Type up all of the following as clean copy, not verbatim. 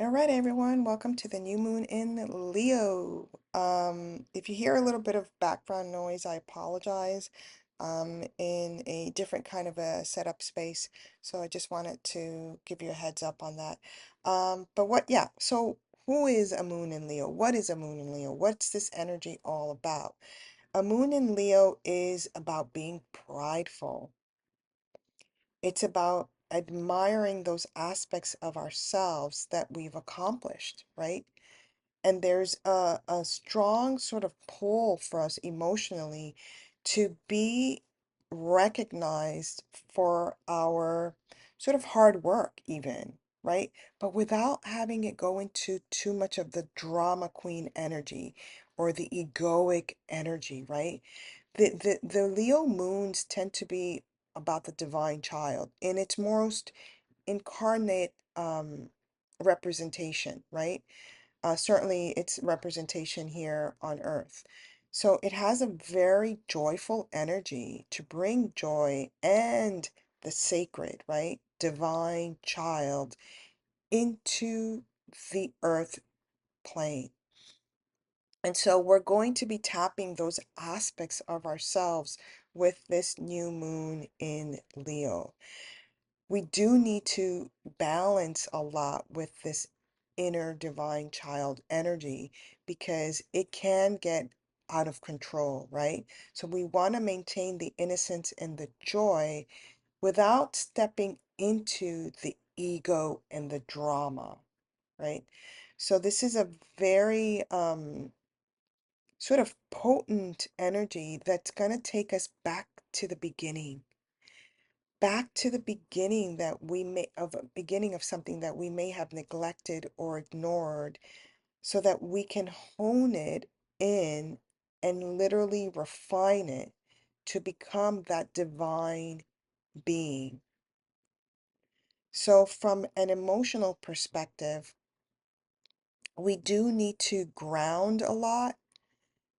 All right, everyone, welcome to the new moon in Leo. If you hear a little bit of background noise, I apologize. In a different kind of a setup space, so I just wanted to give you a heads up on that. Yeah, so who is a moon in Leo? What is a moon in Leo? What's this energy all about? A moon in Leo is about being prideful. It's about admiring those aspects of ourselves that we've accomplished, right? And there's a strong sort of pull for us emotionally to be recognized for our sort of hard work, even, right? But without having it go into too much of the drama queen energy or the egoic energy, right? The Leo moons tend to be about the divine child in its most incarnate representation, right? Certainly its representation here on earth. So it has a very joyful energy to bring joy and the sacred, right? Divine child into the earth plane. And so we're going to be tapping those aspects of ourselves with this new moon in Leo. We do need to balance a lot with this inner divine child energy because it can get out of control, right? So we want to maintain the innocence and the joy without stepping into the ego and the drama, right? So this is a very sort of potent energy that's going to take us back to the beginning that we may of a beginning of something that we may have neglected or ignored so that we can hone it in and literally refine it to become that divine being. So from an emotional perspective, we do need to ground a lot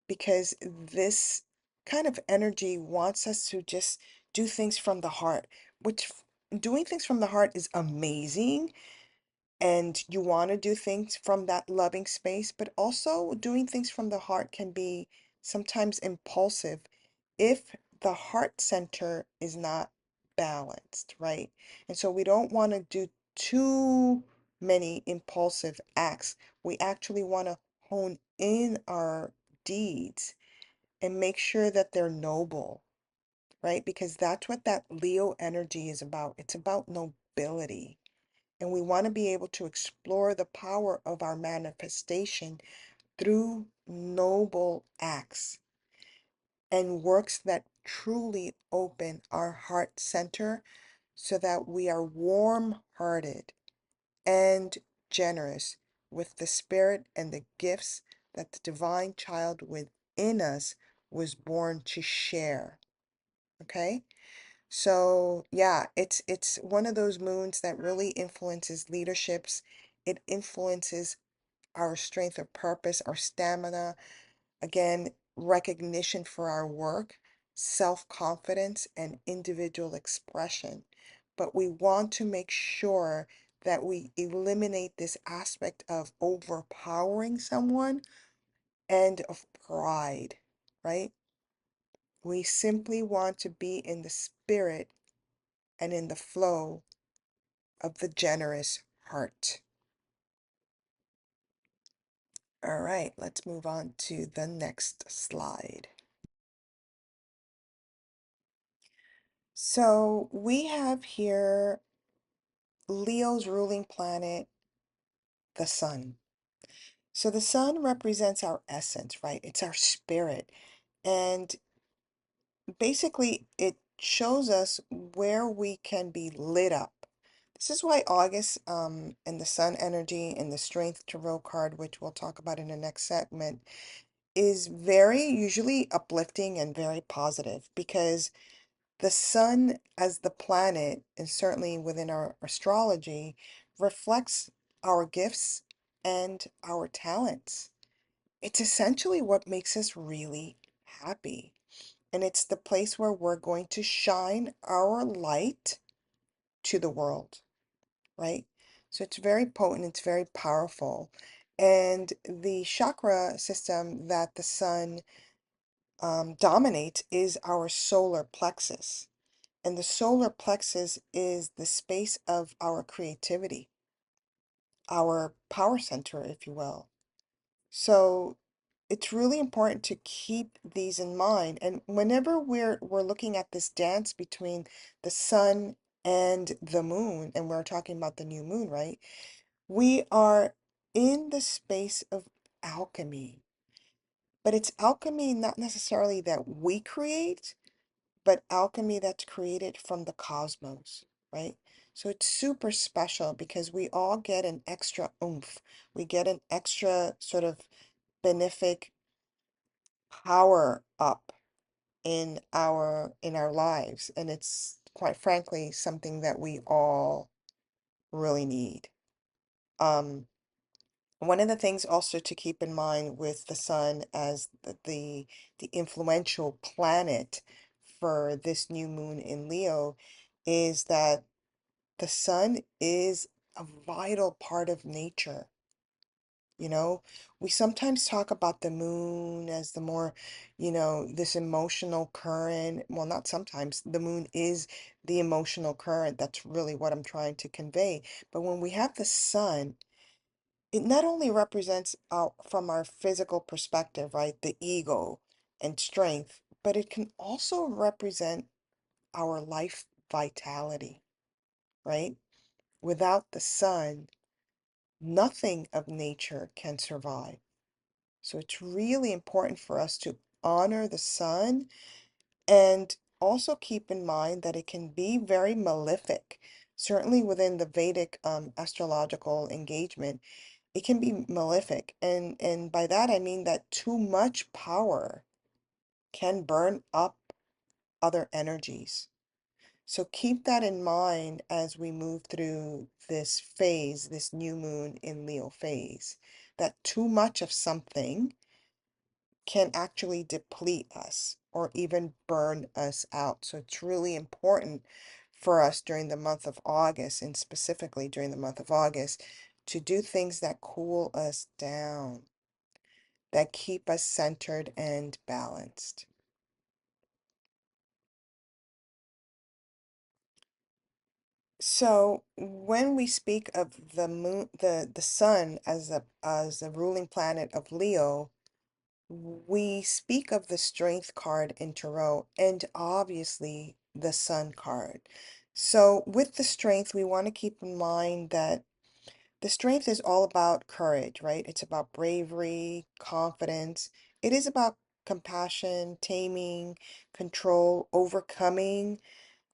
because this kind of energy wants us to just do things from the heart, which doing things from the heart is amazing. And you want to do things from that loving space, but also doing things from the heart can be sometimes impulsive if the heart center is not balanced, right? And so we don't want to do too many impulsive acts. We actually want to hone in our deeds and make sure that they're noble, right? Because that's what that Leo energy is about. It's about nobility. And we want to be able to explore the power of our manifestation through noble acts and works that truly open our heart center so that we are warm hearted and generous with the spirit and the gifts that the divine child within us was born to share. Okay? So yeah, it's one of those moons that really influences leaderships. It influences our strength of purpose, our stamina, again, recognition for our work, self-confidence, and individual expression. But we want to make sure that we eliminate this aspect of overpowering someone and of pride, right? We simply want to be in the spirit and in the flow of the generous heart. All right, let's move on to the next slide. So we have here Leo's ruling planet, the sun. So the sun represents our essence, right? It's our spirit. And basically, it shows us where we can be lit up. This is why August and the sun energy and the strength tarot card, which we'll talk about in the next segment, is very usually uplifting and very positive because the sun as the planet, and certainly within our astrology, reflects our gifts and our talents. It's essentially what makes us really happy. And it's the place where we're going to shine our light to the world, right? So it's very potent, it's very powerful. And the chakra system that the sun dominates is our solar plexus. And the solar plexus is the space of our creativity, our power center, if you will. So it's really important to keep these in mind. And whenever we're looking at this dance between the sun and the moon, and we're talking about the new moon, right? We are in the space of alchemy, but it's alchemy not necessarily that we create, but alchemy that's created from the cosmos, right? So it's super special because we all get an extra oomph. We get an extra sort of benefic power up in our lives, and it's quite frankly something that we all really need. Um, One of the things also to keep in mind with the sun as the influential planet for this new moon in Leo is that the sun is a vital part of nature. You know, we sometimes talk about the moon as the more, this emotional current. Well, not sometimes. The moon is the emotional current. That's really what I'm trying to convey. But when we have the sun, it not only represents from our physical perspective, right, the ego and strength, but it can also represent our life vitality, right? Without the sun, nothing of nature can survive. So it's really important for us to honor the sun and also keep in mind that it can be very malefic. Certainly within the Vedic astrological engagement, it can be malefic. And by that I mean that too much power can burn up other energies. So keep that in mind as we move through this phase, this new moon in Leo phase, that too much of something can actually deplete us or even burn us out. So it's really important for us during the month of August, and specifically during the month of August, to do things that cool us down, that keep us centered and balanced. So when we speak of the moon, the sun as a ruling planet of Leo, we speak of the strength card in tarot and obviously the sun card. So with the strength, we want to keep in mind that the strength is all about courage, right? It's about bravery, confidence. It is about compassion, taming, control, overcoming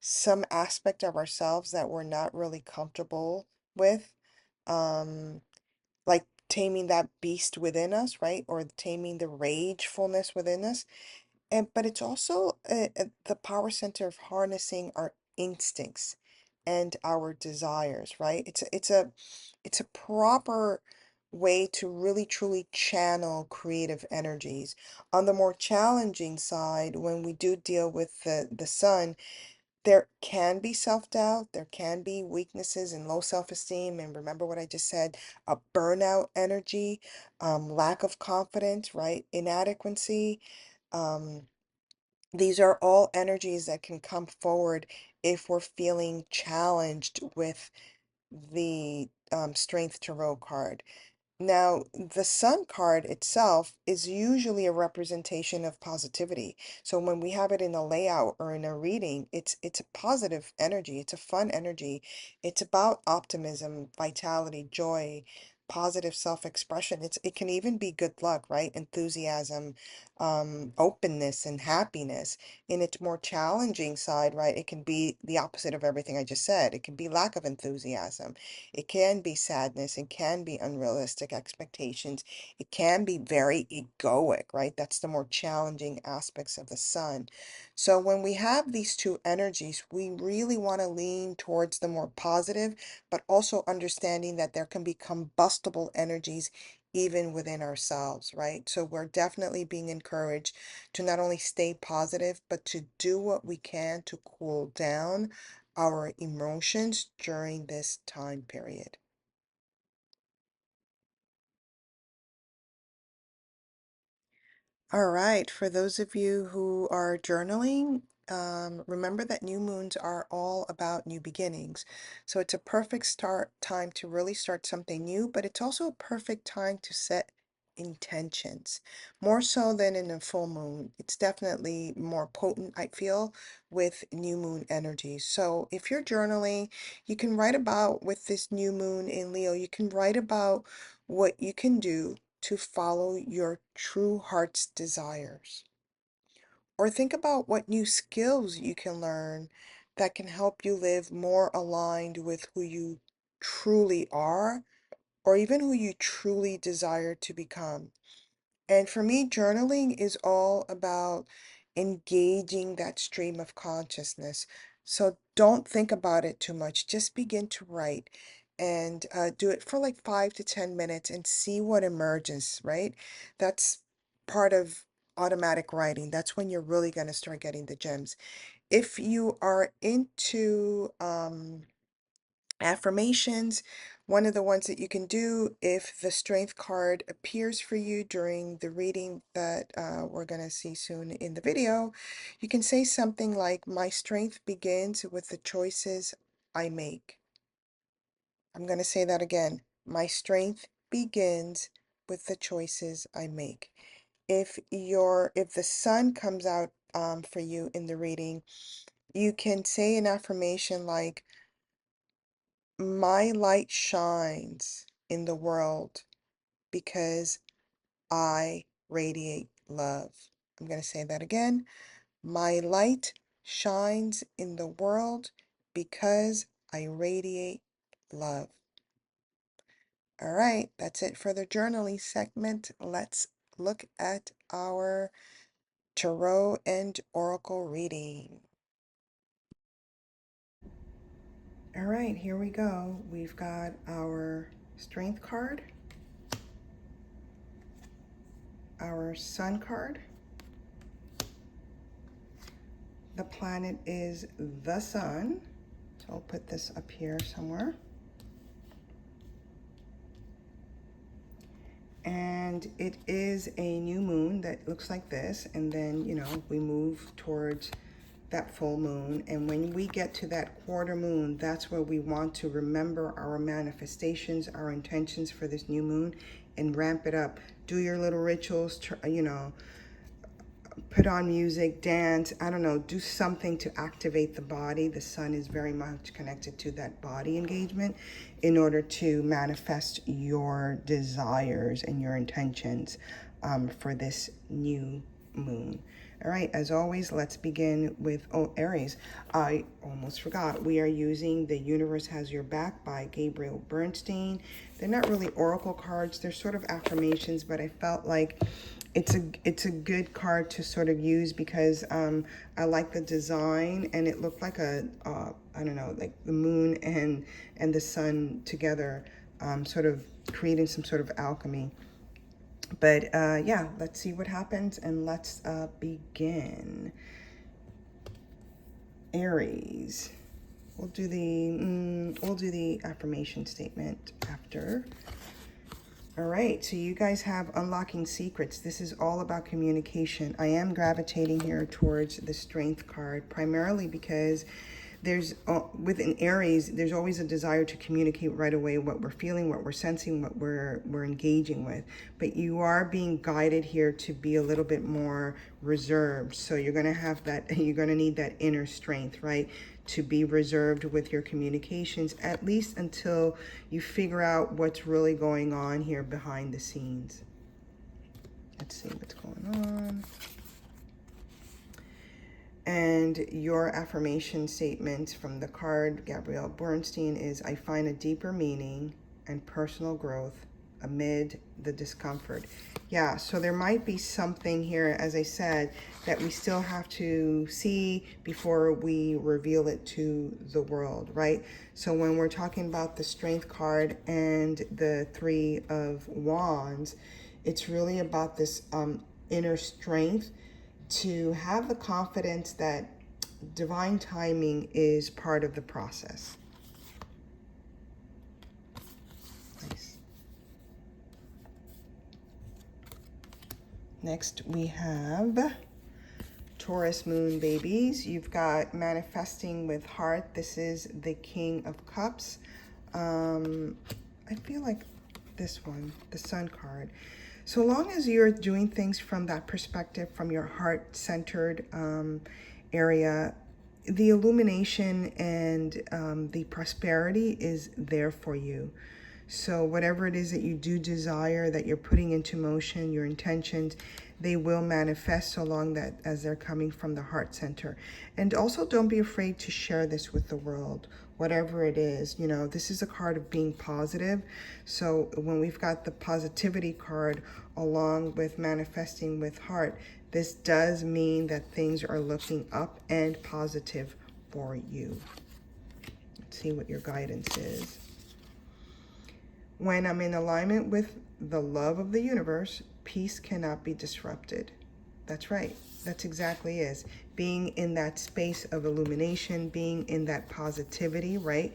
some aspect of ourselves that we're not really comfortable with. Um, like taming that beast within us, right? Or taming the ragefulness within us. And but it's also the power center of harnessing our instincts and our desires, right? It's a proper way to really truly channel creative energies. On the more challenging side, when we do deal with the sun, there can be self-doubt, there can be weaknesses and low self-esteem, and remember what I just said, a burnout energy, lack of confidence, right? Inadequacy. Um, these are all energies that can come forward if we're feeling challenged with the Strength Tarot card. Now, the Sun card itself is usually a representation of positivity. So when we have it in a layout or in a reading, it's a positive energy, it's a fun energy. It's about optimism, vitality, joy, positive self-expression. It can even be good luck, right? Enthusiasm, openness and happiness. In its more challenging side, right, it can be the opposite of everything I just said. It can be lack of enthusiasm. It can be sadness. It can be unrealistic expectations. It can be very egoic, right? That's the more challenging aspects of the sun. So when we have these two energies, we really want to lean towards the more positive, but also understanding that there can be combustible energies even within ourselves, right? So we're definitely being encouraged to not only stay positive, but to do what we can to cool down our emotions during this time period. All right, for those of you who are journaling, remember that new moons are all about new beginnings. So it's a perfect start time to really start something new, but it's also a perfect time to set intentions, more so than in a full moon. It's definitely more potent, I feel, with new moon energy. So if you're journaling, you can write about, with this new moon in Leo, you can write about what you can do to follow your true heart's desires. Or think about what new skills you can learn that can help you live more aligned with who you truly are, or even who you truly desire to become. And for me, journaling is all about engaging that stream of consciousness. So don't think about it too much. Just begin to write and do it for like 5 to 10 minutes and see what emerges, right? That's part of automatic writing. That's when you're really going to start getting the gems. If you are into affirmations, one of the ones that you can do if the strength card appears for you during the reading that we're going to see soon in the video, you can say something like, my strength begins with the choices I make. I'm going to say that again. My strength begins with the choices I make. If the sun comes out for you in the reading, you can say an affirmation like, my light shines in the world because I radiate love. I'm going to say that again. My light shines in the world because I radiate love. All right, that's it for the journaling segment. Let's look at our tarot and oracle reading. All right, here we go. We've got our strength card, our sun card. The planet is the sun. So I'll put this up here somewhere. And it is a new moon that looks like this. And then, we move towards that full moon. And when we get to that quarter moon, that's where we want to remember our manifestations, our intentions for this new moon, and ramp it up. Do your little rituals, put on music, dance, I don't know, do something to activate the body. The sun is very much connected to that body engagement in order to manifest your desires and your intentions for this new moon. All right, as always, let's begin with, Aries. I almost forgot. We are using The Universe Has Your Back by Gabriel Bernstein. They're not really oracle cards. They're sort of affirmations, but I felt like it's a good card to sort of use because I like the design, and it looked like I don't know, like the moon and the sun together, sort of creating some sort of alchemy. But yeah, let's see what happens, and let's begin. Aries. We'll do the affirmation statement after. All right, so you guys have Unlocking Secrets. This is all about communication. I am gravitating here towards the Strength card, primarily because there's, within Aries, there's always a desire to communicate right away what we're feeling, what we're sensing, what we're engaging with. But you are being guided here to be a little bit more reserved. So you're going to have that, you're going to need that inner strength, right? To be reserved with your communications, at least until you figure out what's really going on here behind the scenes. Let's see what's going on. And your affirmation statement from the card, Gabrielle Bernstein, is, I find a deeper meaning and personal growth amid the discomfort. Yeah, so there might be something here, as I said, that we still have to see before we reveal it to the world, right? So when we're talking about the Strength card and the Three of Wands, it's really about this inner strength to have the confidence that divine timing is part of the process. Nice. Next, we have Taurus moon babies. You've got manifesting with heart. This is the King of Cups. I feel like this one, the Sun card. So long as you're doing things from that perspective, from your heart-centered area, the illumination and the prosperity is there for you. So whatever it is that you do desire, that you're putting into motion, your intentions, they will manifest so long that as they're coming from the heart center. And also don't be afraid to share this with the world, whatever it is. You know, this is a card of being positive. So when we've got the positivity card along with manifesting with heart, this does mean that things are looking up and positive for you. Let's see what your guidance is. When I'm in alignment with the love of the universe, peace cannot be disrupted. That's right. That's exactly it. Being in that space of illumination, being in that positivity, right?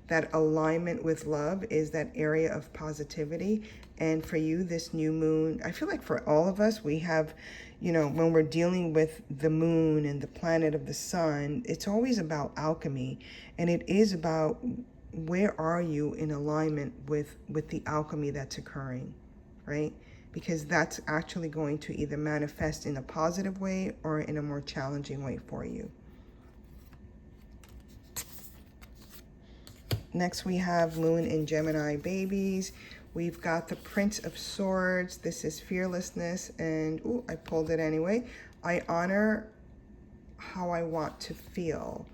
That alignment with love is that area of positivity. And for you, this new moon, I feel like for all of us, we have, you know, when we're dealing with the moon and the planet of the sun, it's always about alchemy. And it is about where are you in alignment with the alchemy that's occurring, right? Because that's actually going to either manifest in a positive way or in a more challenging way for you. Next, we have Moon in Gemini babies. We've got the Prince of Swords. This is fearlessness. And, ooh, I pulled it anyway. I honor how I want to feel.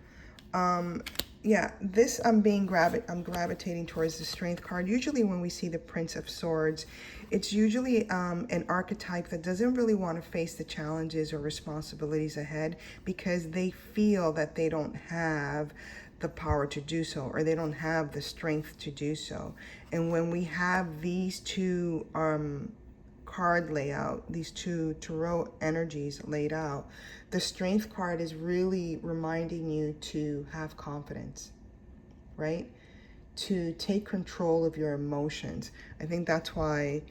Yeah, this I'm gravitating towards the Strength card. Usually when we see the Prince of Swords, it's usually an archetype that doesn't really want to face the challenges or responsibilities ahead because they feel that they don't have the power to do so, or they don't have the strength to do so. And when we have these two card layout, these two tarot energies laid out, the Strength card is really reminding you to have confidence, right? To take control of your emotions. I think that's why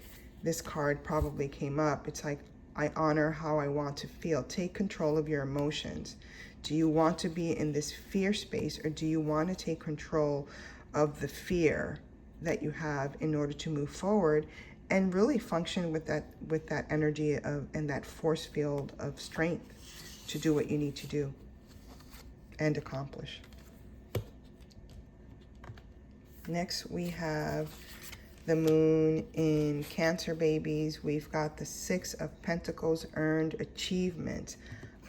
this card probably came up. It's like, I honor how I want to feel. Take control of your emotions. Do you want to be in this fear space, or do you want to take control of the fear that you have in order to move forward and really function with that energy of and that force field of strength to do what you need to do and accomplish. Next, we have the Moon in Cancer babies. We've got the Six of Pentacles, earned achievement.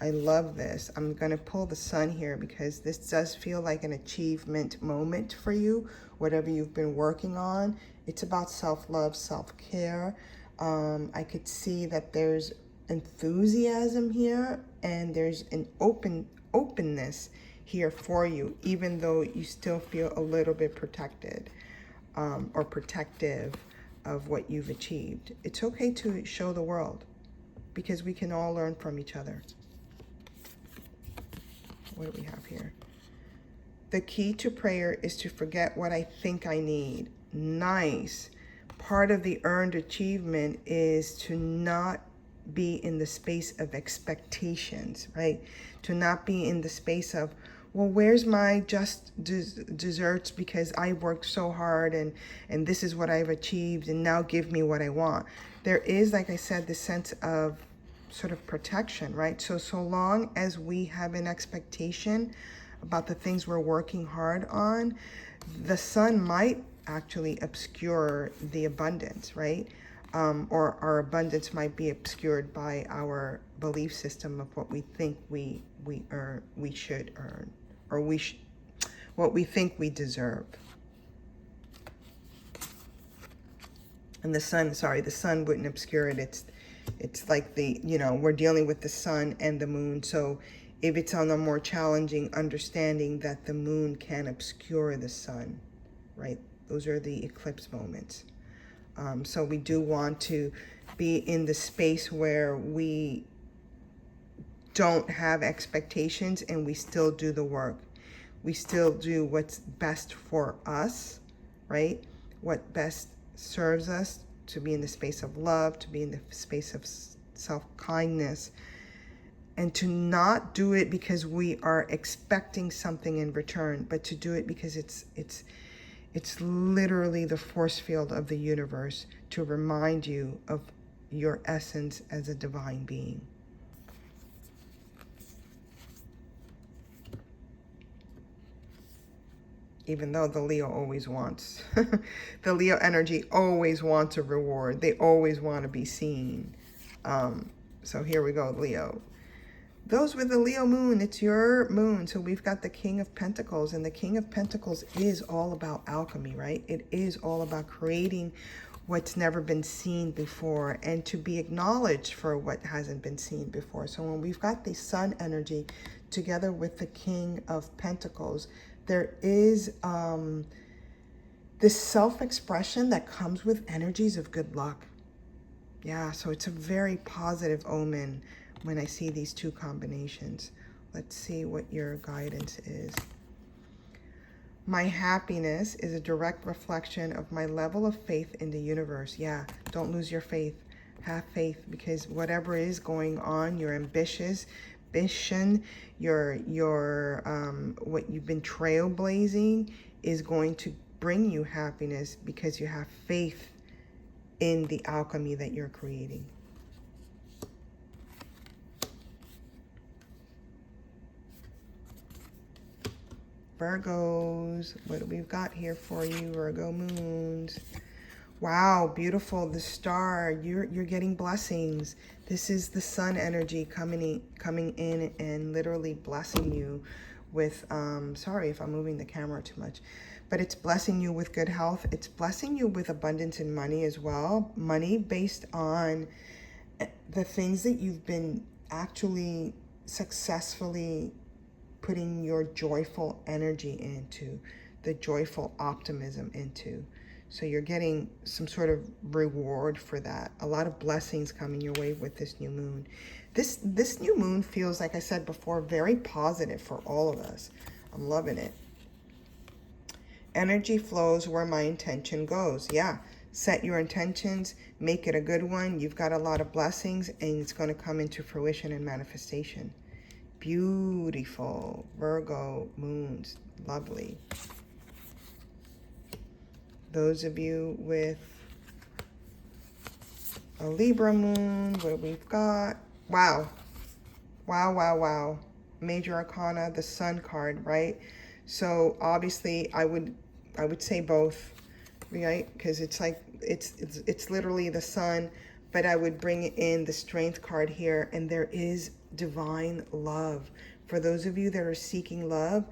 I love this. I'm going to pull the Sun here because this does feel like an achievement moment for you, whatever you've been working on. It's about self-love, self-care. I could see that there's enthusiasm here, and there's an openness here for you, even though you still feel a little bit protected or protective of what you've achieved. It's okay to show the world because we can all learn from each other. What do we have here? The key to prayer is to forget what I think I need. Nice. Part of the earned achievement is to not be in the space of expectations, right? To not be in the space of, well, where's my just desserts because I worked so hard and this is what I've achieved and now give me what I want. There is, like I said, this sense of sort of protection, right? So long as we have an expectation about the things we're working hard on, the sun might actually obscure the abundance, right? Or our abundance might be obscured by our belief system of what we think we should earn, or what we think we deserve. And the sun wouldn't obscure it. It's like we're dealing with the sun and the moon. So if it's on a more challenging understanding that the moon can obscure the sun, right? Those are the eclipse moments. So we do want to be in the space where we don't have expectations and we still do the work. We still do what's best for us, right? What best serves us, to be in the space of love, to be in the space of self-kindness, and to not do it because we are expecting something in return, but to do it because it's literally the force field of the universe to remind you of your essence as a divine being. Even though the Leo always wants, the Leo energy always wants a reward. They always want to be seen. So here we go, Leo. Those with the Leo moon, it's your moon. So we've got the King of Pentacles, and the King of Pentacles is all about alchemy, right? It is all about creating what's never been seen before and to be acknowledged for what hasn't been seen before. So when we've got the Sun energy together with the King of Pentacles, there is this self-expression that comes with energies of good luck. Yeah, so it's a very positive omen when I see these two combinations. Let's see what your guidance is. My happiness is a direct reflection of my level of faith in the universe. Yeah, don't lose your faith. Have faith, because whatever is going on, your ambition, your what you've been trailblazing is going to bring you happiness because you have faith in the alchemy that you're creating. Virgos, what do we've got here for you, Virgo moons? Wow, beautiful. The star, you're getting blessings. This is the Sun energy coming in and literally blessing you with, sorry if I'm moving the camera too much, but it's blessing you with good health. It's blessing you with abundance in money as well. Money based on the things that you've been actually successfully putting your joyful energy into, the joyful optimism into. So you're getting some sort of reward for that. A lot of blessings coming your way with this new moon. This new moon feels, like I said before, very positive for all of us. I'm loving it. Energy flows where my intention goes. Yeah, set your intentions, make it a good one. You've got a lot of blessings and it's going to come into fruition and manifestation. Beautiful Virgo moons, lovely. Those of you with a Libra moon, what we've got? Wow, wow, wow, wow. Major Arcana, the Sun card, right? So obviously, I would say both, right? Because it's like it's literally the Sun, but I would bring in the Strength card here, and there is divine love. For those of you that are seeking love,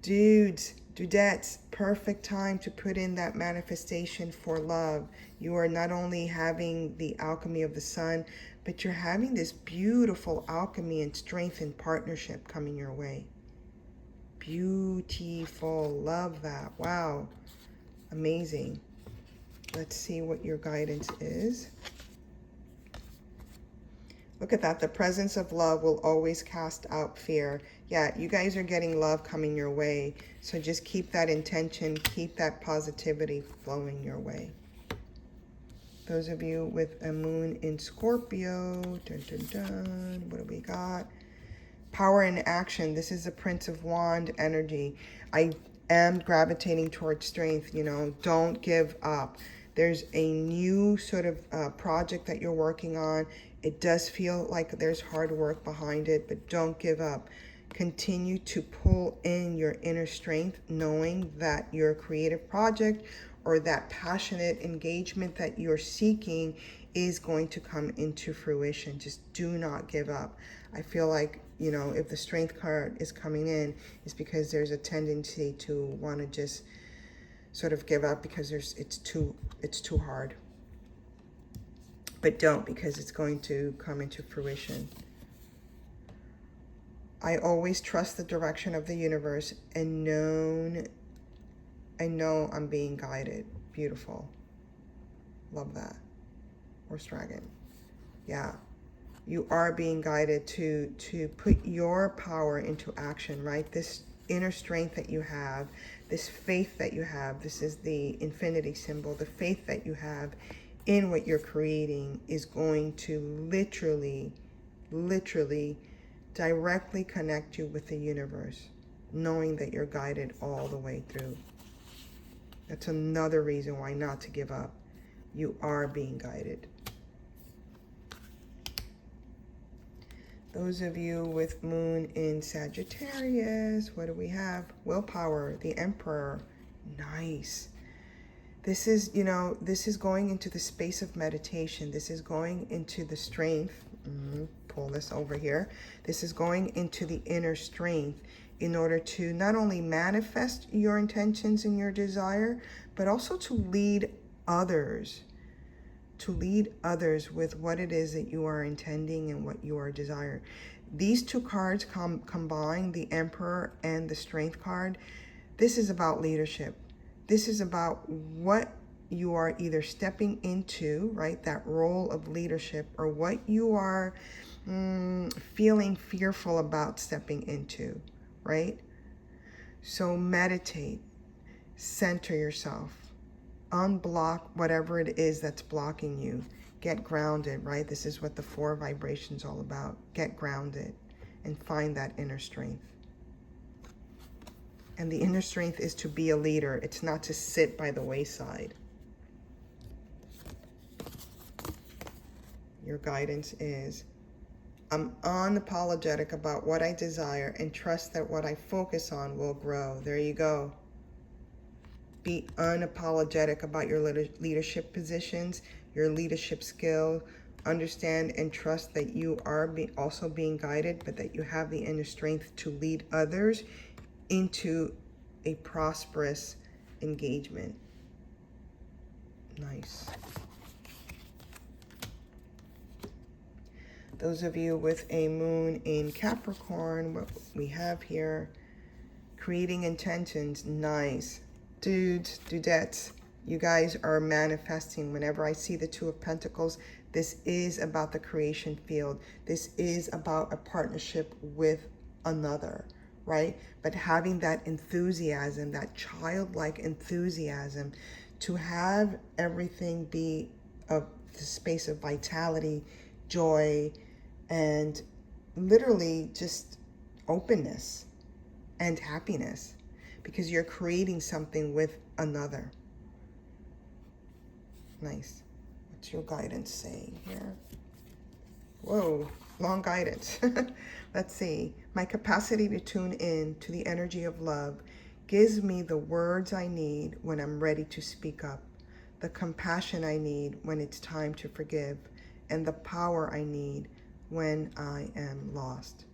dudes, dudettes, perfect time to put in that manifestation for love. You are not only having the alchemy of the Sun, but you're having this beautiful alchemy and strength and partnership coming your way. Beautiful. Love that. Wow. Amazing. Let's see what your guidance is. Look at that. The presence of love will always cast out fear. Yeah, you guys are getting love coming your way. So just keep that intention, keep that positivity flowing your way. Those of you with a moon in Scorpio, dun, dun, dun, what do we got? Power in action. This is the Prince of Wand energy. I am gravitating towards strength. You know, don't give up. There's a new sort of project that you're working on. It does feel like there's hard work behind it, but don't give up. Continue to pull in your inner strength, knowing that your creative project or that passionate engagement that you're seeking is going to come into fruition. Just do not give up. I feel like, you know, if the Strength card is coming in, it's because there's a tendency to want to just sort of give up because it's too hard. But don't, because it's going to come into fruition. I always trust the direction of the universe and I know I'm being guided. Beautiful. Love that. Horse dragon. Yeah. You are being guided to put your power into action, right? This inner strength that you have, this faith that you have, this is the infinity symbol, the faith that you have in what you're creating is going to literally directly connect you with the universe, knowing that you're guided all the way through. That's another reason why not to give up. You are being guided. Those of you with moon in Sagittarius, what do we have? Willpower, the Emperor. Nice. This is, this is going into the space of meditation. This is going into the strength. Pull this over here. This is going into the inner strength in order to not only manifest your intentions and your desire, but also to lead others. To lead others with what it is that you are intending and what you are desiring. These two cards combine, the Emperor and the Strength card. This is about leadership. This is about what you are either stepping into, right? That role of leadership, or what you are feeling fearful about stepping into, right? So meditate, center yourself, unblock whatever it is that's blocking you. Get grounded, right? This is what the 4 vibrations all about. Get grounded and find that inner strength. And the inner strength is to be a leader. It's not to sit by the wayside. Your guidance is, I'm unapologetic about what I desire and trust that what I focus on will grow. There you go. Be unapologetic about your leadership positions, your leadership skill. Understand and trust that you are also being guided, but that you have the inner strength to lead others into a prosperous engagement. Nice. Those of you with a moon in Capricorn, what we have here, creating intentions. Nice. Dudes, dudettes, you guys are manifesting. Whenever I see the 2 of Pentacles, this is about the creation field. This is about a partnership with another, right? But having that enthusiasm, that childlike enthusiasm, to have everything be of the space of vitality, joy, and literally just openness and happiness, because you're creating something with another. Nice. What's your guidance saying here? Whoa, long guidance. Let's see. My capacity to tune in to the energy of love gives me the words I need when I'm ready to speak up, the compassion I need when it's time to forgive, and the power I need when I am lost.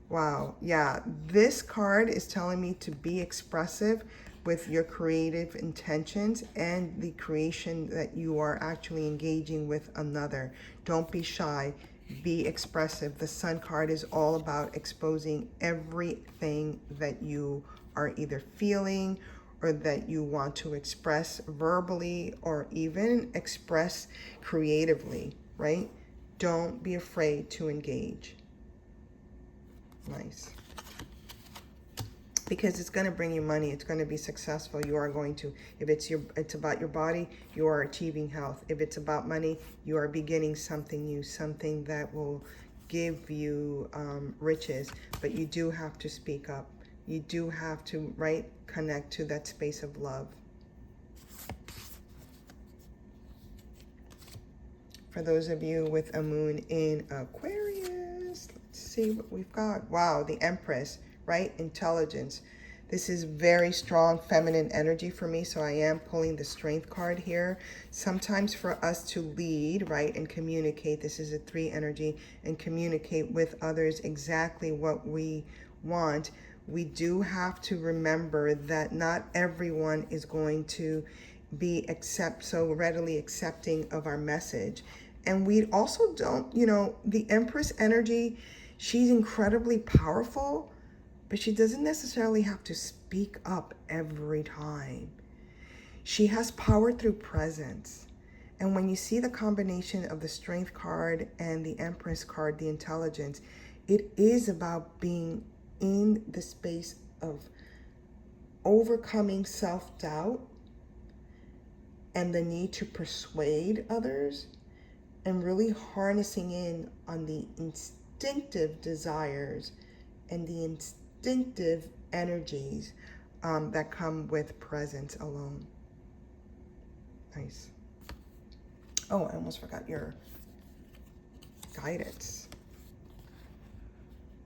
Wow, yeah, this card is telling me to be expressive with your creative intentions and the creation that you are actually engaging with another. Don't be shy, be expressive. The Sun card is all about exposing everything that you are either feeling or that you want to express verbally or even express creatively, right? Don't be afraid to engage. Nice. Because it's going to bring you money. It's going to be successful. You are going to, if it's about your body, you are achieving health. If it's about money, you are beginning something new, something that will give you riches. But you do have to speak up. You do have to, right, connect to that space of love. For those of you with a moon in Aquarius, let's see what we've got. Wow, the Empress, right? Intelligence. This is very strong feminine energy for me, so I am pulling the Strength card here. Sometimes for us to lead, right, and communicate, this is a 3 energy, and communicate with others exactly what we want, we do have to remember that not everyone is going to be so readily accepting of our message. And we also don't, the Empress energy, she's incredibly powerful, but she doesn't necessarily have to speak up every time. She has power through presence. And when you see the combination of the Strength card and the Empress card, the Intelligence, it is about being in the space of overcoming self-doubt and the need to persuade others, and really harnessing in on the instinctive desires and the instinctive energies that come with presence alone. Nice. Oh, I almost forgot your guidance.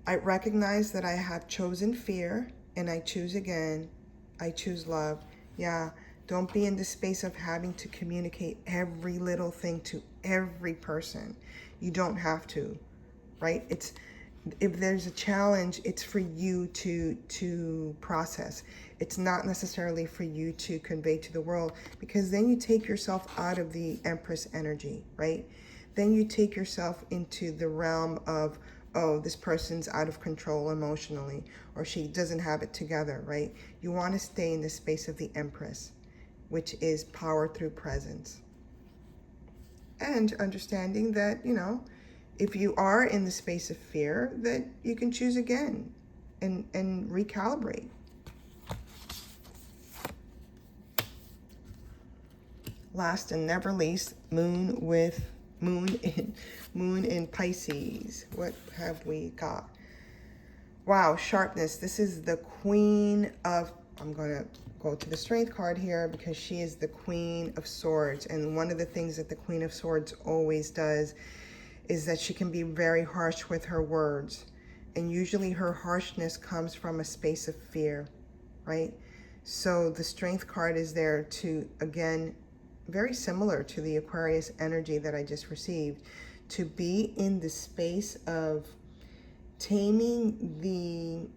I recognize that I have chosen fear, and I choose again. I choose love. Yeah, don't be in the space of having to communicate every little thing to every person. You don't have to, right? It's, if there's a challenge, it's for you to process. It's not necessarily for you to convey to the world, because then you take yourself out of the Empress energy, right? Then you take yourself into the realm of, oh, this person's out of control emotionally, or she doesn't have it together, right? You want to stay in the space of the Empress, which is power through presence. And understanding that, you know, if you are in the space of fear, that you can choose again and recalibrate. Last and never least, moon in Pisces. What have we got? Wow, sharpness. This is the Queen of, I'm going to go to the Strength card here because she is the Queen of Swords. And one of the things that the Queen of Swords always does is that she can be very harsh with her words. And usually her harshness comes from a space of fear, right? So the Strength card is there to, again, very similar to the Aquarius energy that I just received, to be in the space of taming the,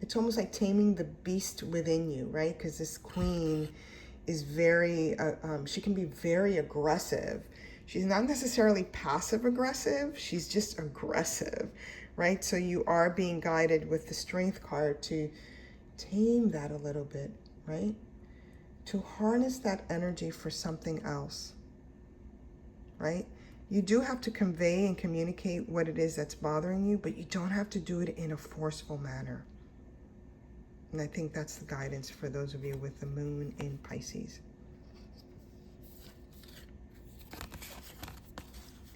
it's almost like taming the beast within you, right? Because this queen is very, she can be very aggressive. She's not necessarily passive aggressive, she's just aggressive, right? So you are being guided with the Strength card to tame that a little bit, right? To harness that energy for something else, right? You do have to convey and communicate what it is that's bothering you, but you don't have to do it in a forceful manner. And I think that's the guidance for those of you with the moon in Pisces.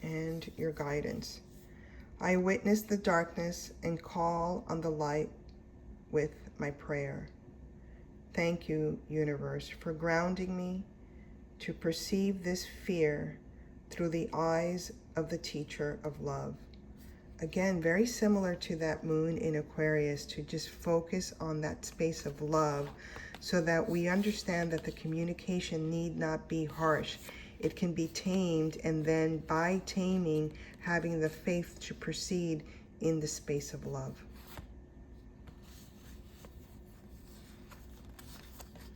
And your guidance. I witness the darkness and call on the light with my prayer. Thank you, universe, for grounding me to perceive this fear through the eyes of the teacher of love. Again, very similar to that moon in Aquarius, to just focus on that space of love so that we understand that the communication need not be harsh. It can be tamed, and then by taming, having the faith to proceed in the space of love.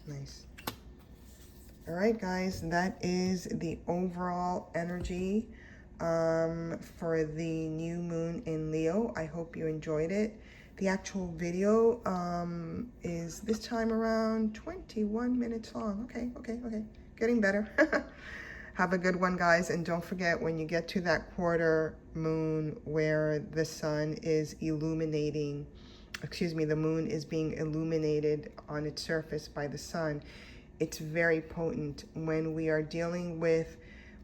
Nice. All right, guys, that is the overall energy for the new moon in Leo. I hope you enjoyed it. The actual video is this time around 21 minutes long. Okay. Getting better. Have a good one, guys. And don't forget, when you get to that quarter moon where the sun is illuminating, the moon is being illuminated on its surface by the sun, it's very potent when we are dealing with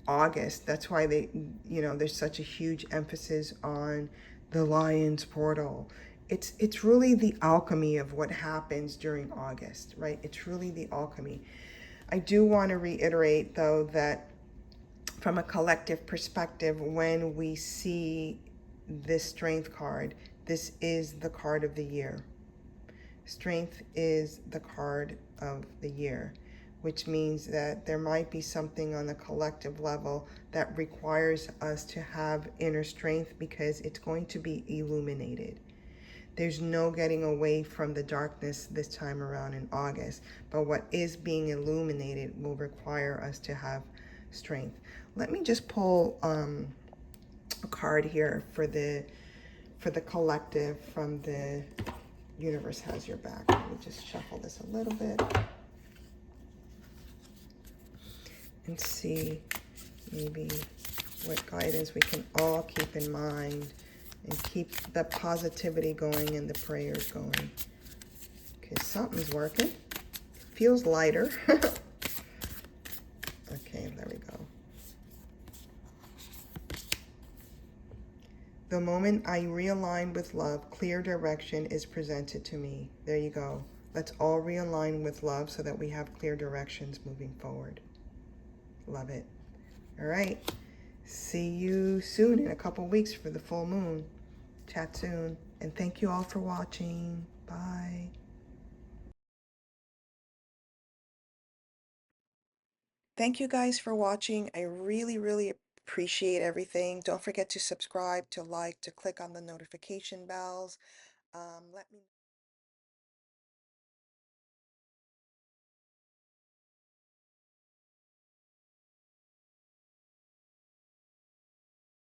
August. That's why there's such a huge emphasis on the Lion's portal. It's really the alchemy of what happens during August, right? It's really the alchemy. I do want to reiterate, though, that from a collective perspective, when we see this Strength card, this is the card of the year. Strength is the card of the year, which means that there might be something on the collective level that requires us to have inner strength because it's going to be illuminated. There's no getting away from the darkness this time around in August, but what is being illuminated will require us to have strength. Let me just pull a card here for the collective from the Universe Has Your Back. Let me just shuffle this a little bit and see maybe what guidance we can all keep in mind and keep the positivity going and the prayers going. Okay, something's working. It feels lighter. Okay, there we go. The moment I realign with love, clear direction is presented to me. There you go. Let's all realign with love so that we have clear directions moving forward. Love it. All right. See you soon in a couple weeks for the full moon. Chat soon. And thank you all for watching. Bye. Thank you guys for watching. I really appreciate everything. Don't forget to subscribe, to like, to click on the notification bells. Let me